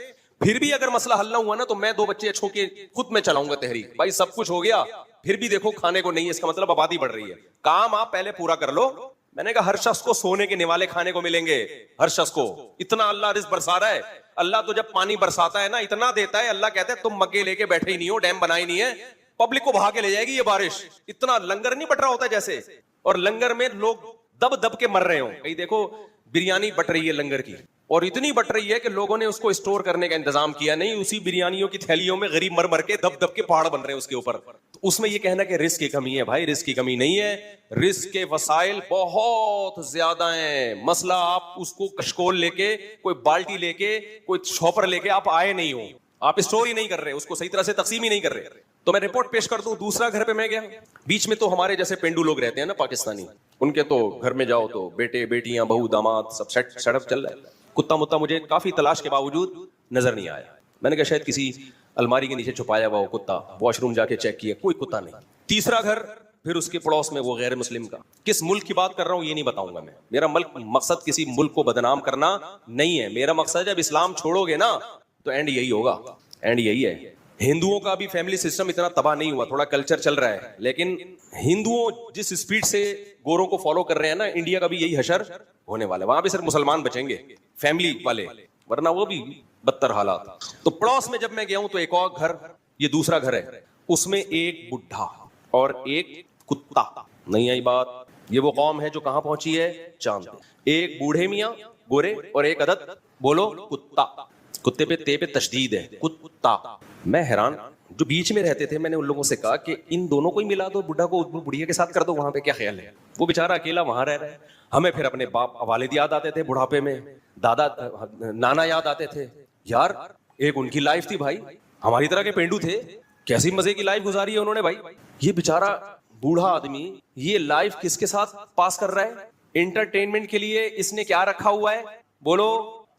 پھر بھی اگر مسئلہ حل نہ ہوا نا تو میں 2 بچے اچھوں کے خود میں چلاؤں گا تحریک. بھائی سب کچھ ہو گیا پھر بھی دیکھو کھانے کو نہیں ہے, اس کا مطلب آبادی بڑھ رہی ہے. کام آپ پہلے پورا کر لو. میں نے کہا ہر شخص کو سونے کے نوالے کھانے کو ملیں گے, ہر شخص کو. اتنا اللہ رزق برسا رہا ہے. اللہ تو جب پانی برساتا ہے نا اتنا دیتا ہے, اللہ کہتا ہے تم مگے لے کے بیٹھے ہی نہیں ہو, ڈیم بنائی نہیں ہے, پبلک کو بہا کے لے جائے گی یہ بارش. اتنا لنگر نہیں بٹ رہا ہوتا جیسے, اور لنگر میں لوگ دب دب کے مر رہے ہوں. کہیں دیکھو بریانی بٹ رہی ہے لنگر کی, اور اتنی بٹ رہی ہے کہ لوگوں نے اس کو اسٹور کرنے کا انتظام کیا نہیں, اسی بریانیوں کی تھیلیوں میں غریب مر مر کے دب دب کے پہاڑ بن رہے ہیں اس کے اوپر. تو اس میں یہ کہنا کہ رزق کی کمی ہے, بھائی رزق کی کمی نہیں ہے, رزق کے وسائل بہت زیادہ ہیں. مسئلہ آپ اس کو کشکول لے کے, کوئی بالٹی لے کے, کوئی چھوپر لے کے آپ آئے نہیں ہو, آپ اسٹور ہی نہیں کر رہے, اس کو صحیح طرح سے تقسیم ہی نہیں کر رہے. تو میں رپورٹ پیش کر دوں. دوسرا گھر پہ میں گیا, بیچ میں تو ہمارے جیسے پینڈو لوگ رہتے ہیں نا پاکستانی, ان کے تو گھر میں جاؤ تو بیٹے بیٹیاں بہو داماد سب سیٹ اپ چل رہا ہے. کتا متا مجھے کافی تلاش کے باوجود نظر نہیں آیا. میں نے کہا شاید کسی الماری کے نیچے چھپایا ہوا وہ کتا, واش روم جا کے چیک کیا, کوئی کتا نہیں. تیسرا گھر پھر اس کے پڑوس میں وہ غیر مسلم کا. کس ملک کی بات کر رہا ہوں یہ نہیں بتاؤں گا میں, میرا مقصد کسی ملک کو بدنام کرنا نہیں ہے. میرا مقصد جب اسلام چھوڑو گے نا تو اینڈ یہی ہوگا, اینڈ یہی ہے. ہندوؤں کا بھی فیملی سسٹم اتنا تباہ نہیں ہوا, تھوڑا کلچر چل رہا ہے, لیکن ہندوؤں جس اسپیڈ سے گوروں کو فالو کر رہے ہیں نا, انڈیا کا بھی یہی حشر ہونے والا ہے. وہاں پہ صرف مسلمان بچیں گے فیملی والے, ورنہ وہ بھی بدتر حالات. تو پڑوس میں جب میں گیا ہوں تو ایک اور گھر, یہ دوسرا گھر ہے, اس میں ایک بڈھا اور ایک کتا. نہیں آئی بات, یہ وہ قوم ہے جو کہاں پہنچی ہے, چاند پہ. ایک بوڑھے میاں گورے اور ایک عدد بولو کتا. کتے پہ تے پہ تشدید ہے, کتا. میں حیران, جو بیچ میں رہتے تھے میں نے ان لوگوں سے کہا کہ ان دونوں کو ہی ملا دو, بڈھا کو بڑھیا کے ساتھ کر دو, وہاں پہ کیا خیال ہے؟ وہ بیچارہ اکیلا وہاں رہ رہا ہے. ہمیں پھر اپنے باپ والد یاد آتے تھے بڑھاپے میں, دادا نانا یاد آتے تھے. یار ایک ان کی لائف تھی بھائی, ہماری طرح کے پینڈو تھے, کیسی مزے کی لائف گزاری ہے انہوں نے بھائی. یہ بیچارہ بوڑھا آدمی یہ لائف کس کے ساتھ پاس کر رہا ہے؟ انٹرٹینمنٹ کے لیے اس نے کیا رکھا ہوا ہے, بولو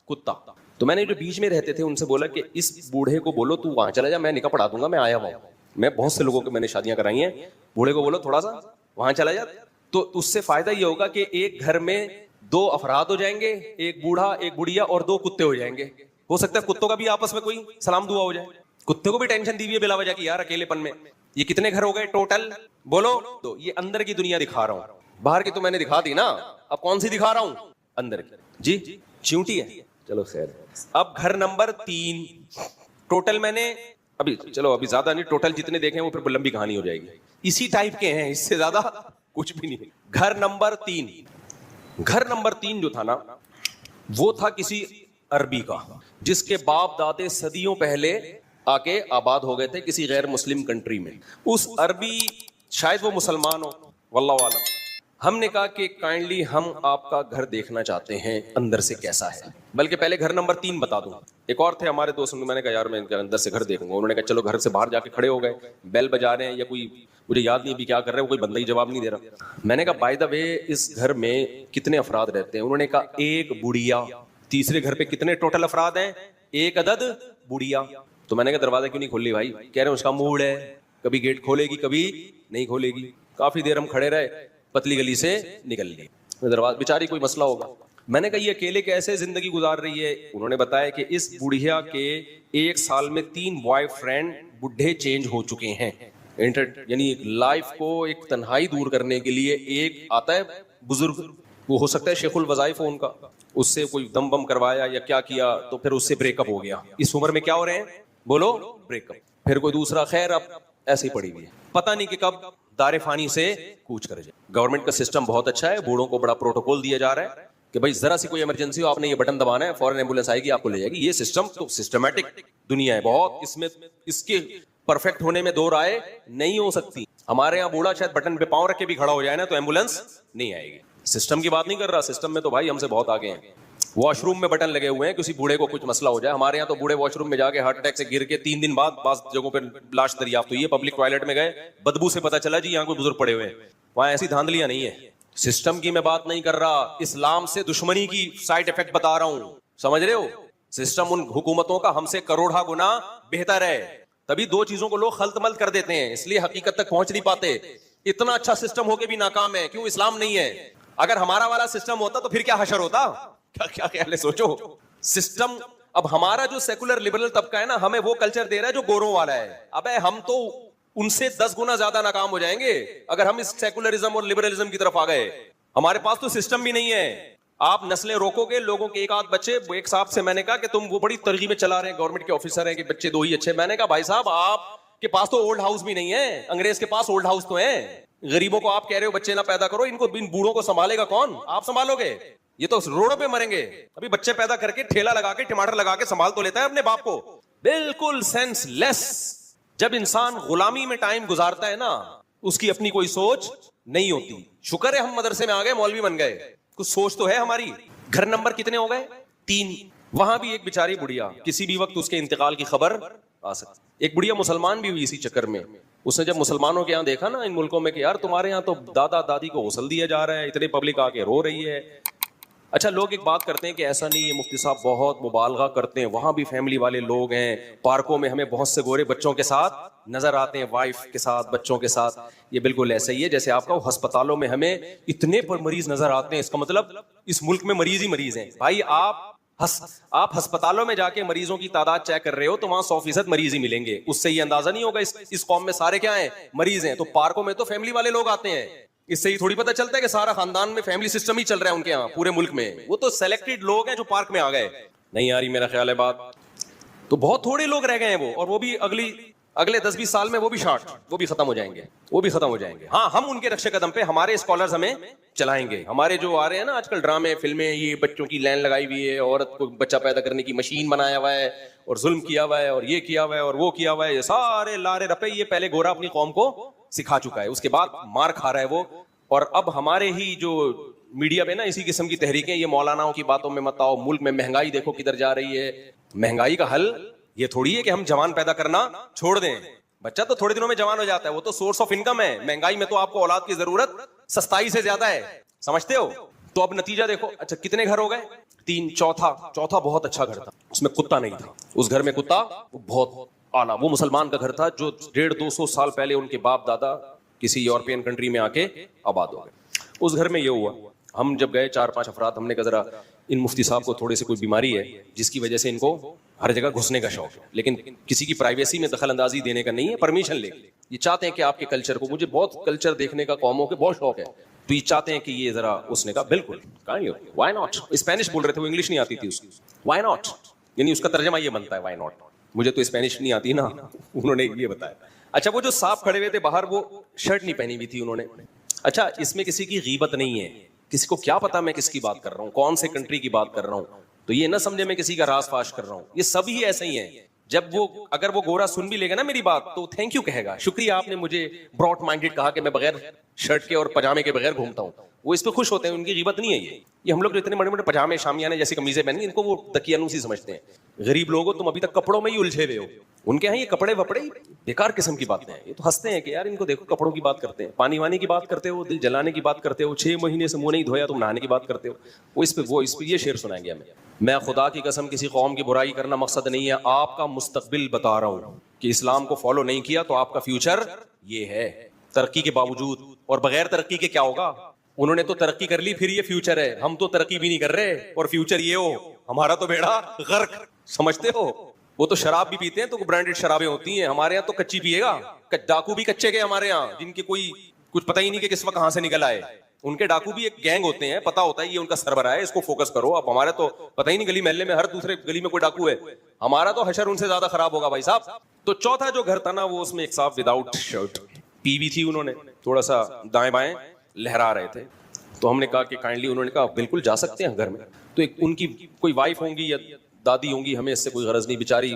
کتا. تو میں نے جو بیچ میں رہتے تھے ان سے بولا کہ اس بوڑھے کو بولو تو وہاں چلا جا, میں نکاح پڑھا دوں گا, میں آیا ہوا ہوں. میں بہت سے لوگوں کو میں نے شادیاں کرائی ہیں, بوڑھے کو بولو تھوڑا سا وہاں چلا جا, تو اس سے فائدہ یہ ہوگا کہ ایک گھر میں 2 افراد ہو جائیں گے, ایک بوڑھا, ایک بڑھیا اور 2 کتے ہو جائیں گے. ہو سکتا ہے کتوں کا بھی آپس میں کوئی سلام دعا ہو جائے. کتے کو بھی ٹینشن دی ہوئی ہے بلا وجہ کی یار اکیلے پن میں. یہ کتنے گھر ہو گئے ٹوٹل بولو؟ تو یہ اندر کی دنیا دکھا رہا ہوں, باہر کی تو میں نے دکھا دی نا, اب کون سی دکھا رہا ہوں؟ اندر کی. جی چیونٹی ہے, چلو خیر. اب گھر نمبر 3 ٹوٹل میں نے ابھی زیادہ نہیں, ٹوٹل جتنے دیکھیں وہ پھر لمبی کہانی ہو جائے گی. اسی ٹائپ کے ہیں, اس سے زیادہ کچھ بھی نہیں. گھر نمبر 3 جو تھا نا وہ تھا کسی عربی کا, جس کے باپ دادے صدیوں پہلے آ کے آباد ہو گئے تھے کسی غیر مسلم کنٹری میں. اس عربی, شاید وہ مسلمان ہو واللہ عالم. ہم نے کہا کہ کائنڈلی ہم آپ کا گھر دیکھنا چاہتے ہیں اندر سے کیسا ہے, بلکہ پہلے گھر نمبر 3 بتا دوں. ایک اور تھے ہمارے دوست, میں نے کہا یار میں اندر سے گھر دیکھوں گا. انہوں نے کہا چلو. گھر سے باہر جا کے کھڑے ہو گئے, بیل بجا رہے ہیں یا کوئی, مجھے یاد نہیں ابھی کیا کر رہے ہیں, کوئی بندہ ہی جواب نہیں دے رہا. میں نے کہا بائی دا وے اس گھر میں کتنے افراد رہتے ہیں؟ انہوں نے کہا 1 بڑھیا. تیسرے گھر پہ کتنے ٹوٹل افراد ہیں؟ 1 عدد بڑھیا. تو میں نے کہا دروازہ کیوں نہیں کھول لی بھائی؟ کہہ رہے ہیں اس کا موڈ ہے, کبھی گیٹ کھولے گی کبھی نہیں کھولے گی. کافی دیر ہم کھڑے رہے, پتلی گلی سے نکل لی. دروازہ بیچاری کوئی مسئلہ ہوگا. میں نے کہا یہ اکیلے کیسے زندگی گزار رہی ہے؟ انہوں نے بتایا کہ اس بڑھیا کے 1 سال میں 3 بوائے فرینڈ بڈھے چینج ہو چکے ہیں. یعنی لائف کو ایک تنہائی دور کرنے کے لیے ایک آتا ہے بزرگ, وہ ہو سکتا ہے شیخ الوظائف ہو ان کا, اس سے کوئی دم بم کروایا یا کیا کیا تو پھر اس سے بریک اپ ہو گیا. اس عمر میں کیا ہو رہے ہیں بولو؟ Break up. پھر کوئی دوسرا, خیر اب ایسے ہی پڑی ہوئی ہے, پتہ نہیں کہ کب دار فانی سے کوچ کر جائے. گورنمنٹ کا سسٹم بہت اچھا ہے, بوڑھوں کو بڑا پروٹوکول دیا جا رہا ہے کہ بھائی ذرا سی کوئی ایمرجنسی ہو, آپ نے یہ بٹن دبانا ہے, فوراً ایمبولینس آئے گی آپ کو لے جائے گی. یہ سسٹم تو سسٹمیٹک دنیا ہے بہت, اس میں اس کے پرفیکٹ ہونے میں 2 رائے نہیں ہو سکتی. ہمارے یہاں بوڑھا شاید بٹن پہ پاؤں رکھ کے بھی کھڑا ہو جائے نا تو ایمبولینس نہیں آئے گی. سسٹم کی بات نہیں کر رہا, سسٹم میں تو بھائی ہم سے بہت آگے ہیں. واش روم میں بٹن لگے ہوئے ہیں, کسی بوڑھے کو کچھ مسئلہ ہو جائے. ہمارے یہاں تو بوڑھے واش روم میں جا کے ہارٹ اٹیک سے گر کے 3 دن بعد بعض جگہوں پہ لاش دریافت ہوئی ہے. پبلک ٹوائلٹ میں گئے, بدبو سے پتہ چلا جی یہاں کوئی بزرگ پڑے ہوئے ہیں. وہاں ایسی دھاندلیاں نہیں ہے. سسٹم کی میں بات نہیں کر رہا, اسلام سے دشمنی کی سائڈ افیکٹ بتا رہا ہوں, سمجھ رہے ہو؟ سسٹم ان حکومتوں کا ہم سے کروڑا گنا بہتر ہے. تبھی 2 چیزوں کو لوگ خلط ملط کر دیتے ہیں, اس لیے حقیقت تک پہنچ نہیں پاتے. اتنا اچھا سسٹم ہو کے بھی ناکام ہے, کیوں؟ اسلام نہیں ہے. اگر ہمارا والا سسٹم ہوتا تو پھر کیا حشر ہوتا؟ کیا خیال ہے, سوچو. سسٹم اب ہمارا جو سیکولر لبرل طبقہ ہے نا, ہمیں وہ کلچر دے رہا ہے جو گوروں والا ہے. ابے ہم تو ان سے 10 گنا زیادہ ناکام ہو جائیں گے اگر ہم اس سیکولرزم اور لبرلزم کی طرف آ گئے. ہمارے پاس تو سسٹم بھی نہیں ہے. آپ نسلیں روکو گے, لوگوں کے 1 آدھ بچے. ایک صاحب سے میں نے کہا کہ تم وہ بڑی ترغیبیں چلا رہے ہیں, گورنمنٹ کے آفیسر ہیں کہ بچے 2 ہی اچھے. میں نے کہا بھائی صاحب آپ کے پاس تو اولڈ ہاؤس بھی نہیں ہے, انگریز کے پاس اولڈ ہاؤس تو ہے. غریبوں کو آپ کہہ رہے ہو بچے نہ پیدا کرو, ان کو ان بوڑھوں کو سنبھالے گا کون؟ آپ سنبھالو گے؟ یہ تو روڈوں پہ مریں گے. ابھی بچے پیدا کر کے ٹھیلا لگا کے ٹماٹر لگا کے سنبھال تو لیتا ہے اپنے باپ کو. بالکل سینس لیس. جب انسان غلامی میں ٹائم گزارتا ہے نا, اس کی اپنی کوئی سوچ نہیں ہوتی. شکر ہے ہم مدرسے میں آ گئے, مولوی بن گئے, کچھ سوچ تو ہے ہماری. گھر نمبر کتنے ہو گئے؟ 3. وہاں بھی ایک بیچاری بڑھیا, کسی بھی وقت اس کے انتقال کی خبر آ سکتی. ایک بڑھیا مسلمان بھی ہوئی اسی چکر میں. اس نے جب مسلمانوں کے یہاں دیکھا نا ان ملکوں میں کہ یار تمہارے یہاں تو دادا دادی کو غسل دیا جا رہا ہے, اتنے پبلک آ کے رو رہی ہے. اچھا لوگ ایک بات کرتے ہیں کہ ایسا نہیں, یہ مفتی صاحب بہت مبالغہ کرتے ہیں, وہاں بھی فیملی والے لوگ ہیں. پارکوں میں ہمیں بہت سے گورے بچوں کے ساتھ نظر آتے ہیں, وائف کے ساتھ, بچوں کے ساتھ. یہ بالکل ایسا ہی ہے جیسے آپ کا ہسپتالوں میں ہمیں اتنے پر مریض نظر آتے ہیں. اس کا مطلب اس ملک میں مریض ہی مریض ہیں. بھائی آپ ہسپتالوں میں جا کے مریضوں کی تعداد چیک کر رہے ہو تو وہاں 100% مریض ہی ملیں گے. اس سے یہ اندازہ نہیں ہوگا اس قوم میں سارے کیا ہیں, مریض ہیں. تو پارکوں میں تو فیملی والے لوگ آتے ہیں. اس سے ہی تھوڑی پتہ چلتا ہے کہ سارا خاندان میں فیملی سسٹم ہی چل رہا ہے ان کے یہاں پورے ملک میں. وہ تو سلیکٹڈ لوگ ہیں جو پارک میں آ گئے. نہیں آ رہی میرا خیال ہے بات. تو بہت تھوڑے لوگ رہ گئے ہیں وہ, اور وہ بھی اگلے 10-20 سال میں وہ بھی شارٹ, وہ بھی ختم ہو جائیں گے. ہاں ہم ان کے رقشے قدم پہ, ہمارے اسکالرز ہمیں چلائیں گے. ہمارے جو آ رہے ہیں نا آج کل ڈرامے فلمیں, یہ بچوں کی لائن لگائی ہوئی ہے, عورت کو بچہ پیدا کرنے کی مشین بنایا ہوا ہے, اور ظلم کیا ہوا ہے, اور یہ کیا ہوا ہے, اور وہ کیا ہوا ہے, یہ سارے لارے رپے یہ پہلے گورا اپنی قوم کو سکھا چکا ہے. اس کے بعد مار کھا رہا ہے وہ. اور اب ہمارے ہی جو میڈیا پہ نا اسی قسم کی تحریکیں, یہ مولاناؤں کی باتوں میں مت آؤ, ملک میں مہنگائی دیکھو کدھر جا رہی ہے. مہنگائی کا حل یہ تھوڑی ہے کہ ہم جوان پیدا کرنا چھوڑ دیں. بچہ تو تھوڑے دنوں میں جوان ہو جاتا ہے, وہ تو سورس آف انکم ہے. مہنگائی میں تو آپ کو اولاد کی ضرورت سستائی سے زیادہ ہے, سمجھتے ہو؟ تو اب نتیجہ دیکھو. اچھا کتنے گھر ہو گئے؟ 3. چوتھا بہت اچھا گھر تھا, اس میں کتا نہیں تھا. اس گھر میں کتا بہت اعلیٰ, وہ مسلمان کا گھر تھا جو 150-200 سال پہلے ان کے باپ دادا کسی یورپین کنٹری میں آ کے آباد ہو گئے. اس گھر میں یہ ہوا, ہم جب گئے 4-5 افراد, ہم نے کہا ذرا ان مفتی صاحب کو تھوڑے سے کوئی بیماری ہے جس کی وجہ سے ان کو ہر جگہ گھسنے کا شوق ہے, لیکن کسی کی پرائیویسی میں دخل اندازی دینے کا نہیں ہے, پرمیشن لے, یہ چاہتے ہیں کہ آپ کے کلچر کو, مجھے بہت کلچر دیکھنے کا قوموں کے بہت شوق ہے, تو یہ چاہتے ہیں کہ یہ ذرا, اس نے کہا بالکل وائی ناٹ, اسپینش بول رہے تھے وہ, انگلش نہیں آتی تھی اس کی, وائی ناٹ یعنی اس کا ترجمہ یہ بنتا ہے وائی ناٹ, مجھے تو اسپینش نہیں آتی نا, انہوں نے یہ بتایا. اچھا وہ جو صاحب کھڑے ہوئے تھے باہر, وہ شرٹ نہیں پہنی ہوئی تھی انہوں نے. اچھا اس میں کسی کی غیبت نہیں ہے, کسی کو کیا پتا میں کس کی بات کر رہا ہوں, کون سے کنٹری کی بات کر رہا ہوں, تو یہ نہ سمجھے میں کسی کا راز فاش کر رہا ہوں, یہ سب ہی ایسے ہی ہیں. جب وہ اگر وہ گورا سن بھی لے گا نا میری بات, تو تھینک یو کہے گا, شکریہ آپ نے مجھے براڈ مائنڈیڈ کہا کہ میں بغیر شرٹ کے اور پجامے کے بغیر گھومتا ہوں, وہ اس پہ خوش ہوتے ہیں, ان کی غیبت نہیں ہے. یہ ہم لوگ جو اتنے بڑے بڑے پجامے شامیانے جیسی قمیضیں پہنیں, ان کو وہ دقیانوسی سمجھتے ہیں. غریب لوگوں تم ابھی تک کپڑوں میں ہی الجھے ہوئے ہو, ان کے یہاں یہ کپڑے وپڑے بیکار قسم کی باتیں ہیں. یہ تو ہنستے ہیں کہ یار ان کو دیکھو کپڑوں کی بات کرتے ہیں, پانی وانی کی بات کرتے ہو, دل جلانے کی بات کرتے ہو, 6 مہینے سے منہ نہیں دھویا تم نہانے کی بات کرتے ہو. وہ اس پہ یہ شعر سنائیں گے ہمیں. میں خدا کی قسم کسی قوم کی برائی کرنا مقصد نہیں ہے, آپ کا مستقبل بتا رہا ہوں کہ اسلام کو فالو نہیں کیا تو آپ کا فیوچر یہ ہے. ترقی کے باوجود, اور بغیر ترقی کے کیا ہوگا, انہوں نے تو ترقی کر لی پھر یہ فیوچر ہے, ہم تو ترقی بھی نہیں کر رہے اور فیوچر یہ ہو, ہمارا تو بیڑا غرق, سمجھتے ہو. وہ تو شراب بھی پیتے ہیں تو برانڈیڈ شرابیں ہوتی ہیں, ہمارے یہاں تو کچی پیے گا. ڈاکو بھی کچے گئے ہمارے یہاں, جن کے کوئی کچھ پتہ ہی نہیں کہ کس وقت کہاں سے نکل آئے. ان کے ڈاکو بھی ایک گینگ ہوتے ہیں, پتہ ہوتا ہے یہ ان کا سربراہ ہے, اس کو فوکس کرو. اب ہمارے تو پتہ ہی نہیں, گلی محلے میں ہر دوسرے گلی میں کوئی ڈاکو ہے, ہمارا تو حشر ان سے زیادہ خراب ہوگا بھائی صاحب. تو چوتھا جو گھر تھا نا, وہ اس میں ایک صاحب وداؤٹ شرٹ پی بھی تھی, انہوں نے تھوڑا سا دائیں بائیں لہرا رہے تھے. تو ہم نے کہا کہ کائنڈلی, انہوں نے کہا بالکل جا سکتے ہیں گھر میں. تو ایک ان کی کوئی وائف ہوں گی یا دادی ہوں گی, ہمیں اس سے کوئی غرض نہیں, بیچاری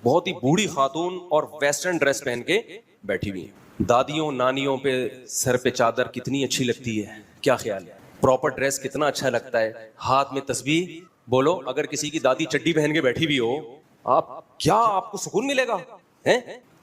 بہت ہی بوڑھی خاتون اور ویسٹرن ڈریس پہن کے بیٹھی ہوئی ہیں. دادیوں نانیوں پہ سر پہ چادر کتنی اچھی لگتی ہے, کیا خیال ہے, پراپر ڈریس کتنا اچھا لگتا ہے, ہاتھ میں تسبیح. بولو اگر کسی کی دادی چڈی پہن کے بیٹھی بھی ہو, آپ کو سکون ملے گا.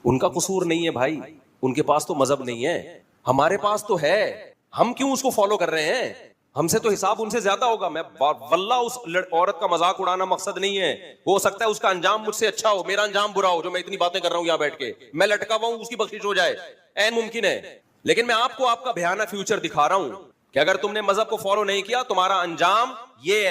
ان کا قصور نہیں ہے بھائی, ان کے پاس تو مذہب نہیں ہے, ہمارے پاس تو ہے. ہم کیوں اس کو فالو کر رہے ہیں, ہم سے تو حساب ان سے زیادہ ہوگا. میں واللہ اس عورت کا مذاق اڑانا مقصد نہیں ہے, ہو سکتا ہے اس کا انجام مجھ سے اچھا ہو, میرا انجام برا ہو, جو میں اتنی باتیں کر رہا ہوں یہاں بیٹھ کے, میں لٹکا ہوا ہوں, اس کی بخشش ہو جائے, عین ممکن ہے. لیکن میں آپ کو آپ کا بھیانہ فیوچر دکھا رہا ہوں کہ اگر تم نے مذہب کو فالو نہیں کیا, تمہارا انجام یہ ہے.